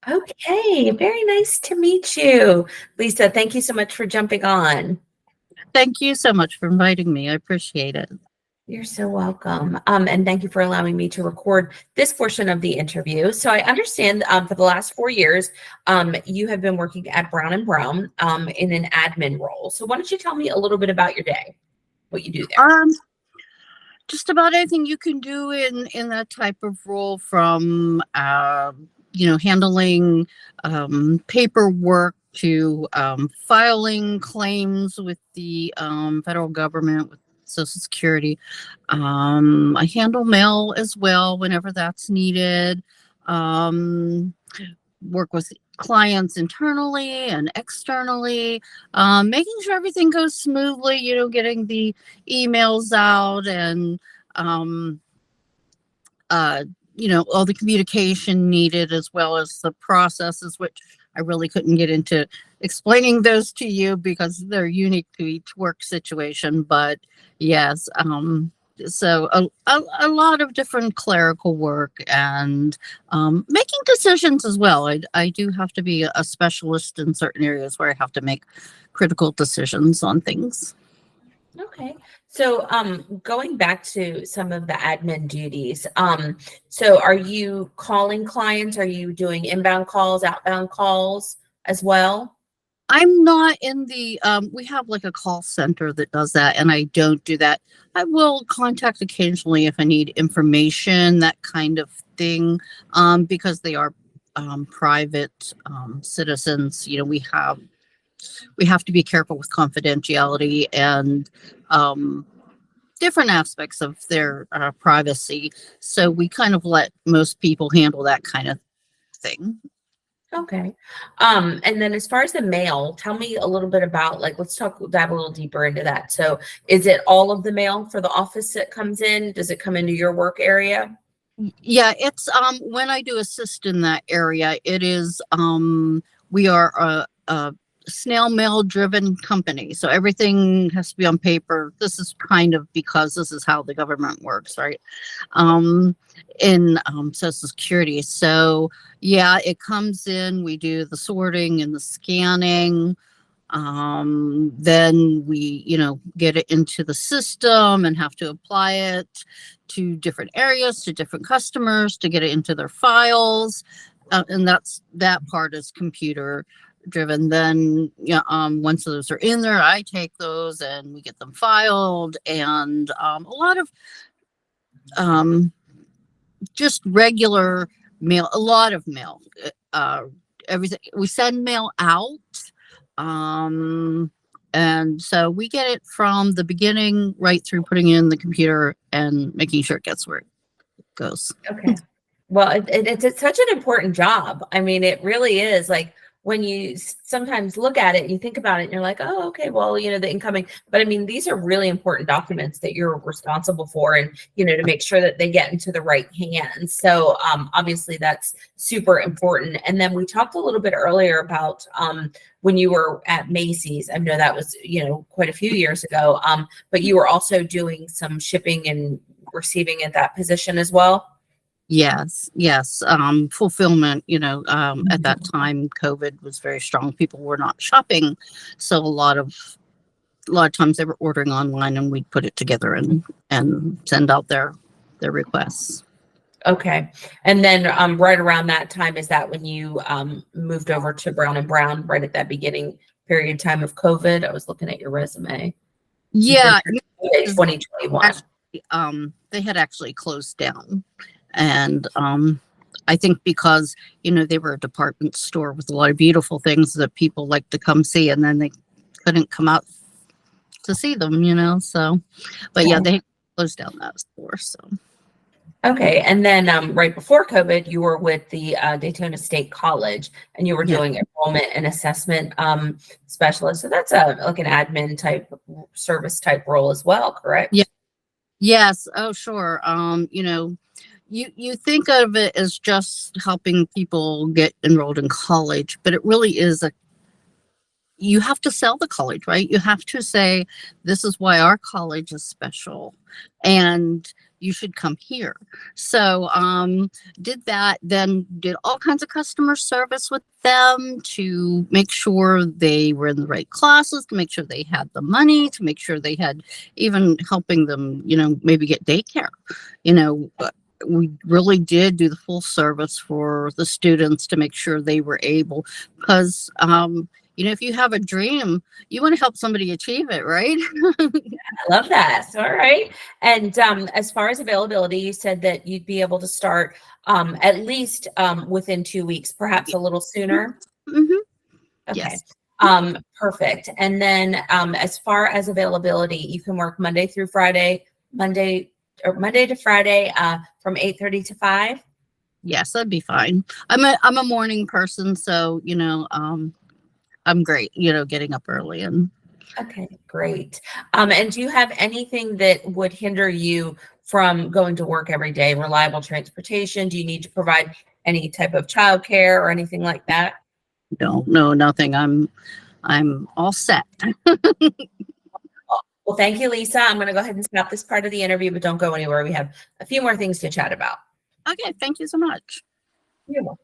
Okay, very nice to meet you. Lisa, thank you so much for jumping on. Thank you so much for inviting me. I appreciate it. You're so welcome. And thank you for allowing me to record this portion of the interview. So I understand for the last 4 years, you have been working at Brown and Brown in an admin role. So why don't you tell me a little bit about your day, what you do there? Um, just about anything you can do in that type of role, from handling paperwork to filing claims with the federal government, with Social Security. I handle mail as well whenever that's needed. Um, Work with clients internally and externally, making sure everything goes smoothly, getting the emails out, and um, uh, all the communication needed, as well as the processes, which I really couldn't get into explaining those to you because they're unique to each work situation. But yes, so a lot of different clerical work, and making decisions as well. I do have to be a specialist in certain areas where I have to make critical decisions on things. Okay. So going back to some of the admin duties, so are you calling clients? Are you doing inbound calls, outbound calls as well? I'm not in the we have like a call center that does that, and I don't do that. I will contact occasionally if I need information, that kind of thing, because they are private citizens. We have to be careful with confidentiality and different aspects of their privacy. So we kind of let most people handle that kind of thing. Okay. And then as far as the mail, tell me a little bit about like let's dive a little deeper into that. So is it all of the mail for the office that comes in? Does it come into your work area? Yeah, it's when I do assist in that area, it is we are a snail mail driven company. So everything has to be on paper. This is kind of because this is how the government works, right? Um in Social Security. So yeah, it comes in, we do the sorting and the scanning. Then we get it into the system and have to apply it to different areas, to different customers, to get it into their files. And that part is computer driven. Then yeah, once those are in there, I take those and we get them filed. And a lot of um just regular mail, a lot of mail. uh Everything, we send mail out. um and so we get it from the beginning right through putting it in the computer and making sure it gets where it goes. Okay. Well, it's such an important job. I mean, it really is. Like when you sometimes look at it and you think about it, and you're like, oh, okay, well, the incoming. But I mean, these are really important documents that you're responsible for, and to make sure that they get into the right hands. So obviously, that's super important. And then we talked a little bit earlier about when you were at Macy's. I know that was quite a few years ago. But you were also doing some shipping and receiving at that position as well. Yes, yes. Fulfillment, at that Mhm. time COVID was very strong. People were not shopping. So a lot of times they were ordering online, and we'd put it together and send out their requests. Okay. And then right around that time, is that when you moved over to Brown and Brown, right at that beginning period time of COVID? I was looking at your resume. You've been Yeah, there because 2021. they had actually closed down. And I think because they were a department store with a lot of beautiful things that people like to come see, and then they couldn't come out to see them, so but yeah, Okay. they closed down that store. So Okay. And then right before COVID, you were with the Daytona State College and you were yeah. doing enrollment and assessment specialist. So that's a like an admin type service type role as well, Yeah. correct? Yes. Oh, sure. You think of it as just helping people get enrolled in college, but it really is you have to sell the college, right? You have to say, this is why our college is special and you should come here. So did that, then did all kinds of customer service with them to make sure they were in the right classes, to make sure they had the money, to make sure they had, even helping them, you know, maybe get daycare. You know, we really did do the full service for the students to make sure they were able, because you know, if you have a dream, you want to help somebody achieve it, right? I love that. All right. And as far as availability, you said that you'd be able to start at least within 2 weeks, perhaps a little sooner. Mm-hmm. Okay. Yes. Perfect. And then as far as availability, you can work Monday through Friday, Monday to Friday from 8:30 to 5. Yes, that'd be fine. I'm a morning person, so you know, I'm great, you know, getting up early and Okay, great. And do you have anything that would hinder you from going to work every day? Reliable transportation? Do you need to provide any type of childcare or anything like that? no, nothing. I'm all set. Well, thank you, Lisa. I'm going to go ahead and stop this part of the interview, but don't go anywhere. We have a few more things to chat about. Okay, thank you so much. You're welcome.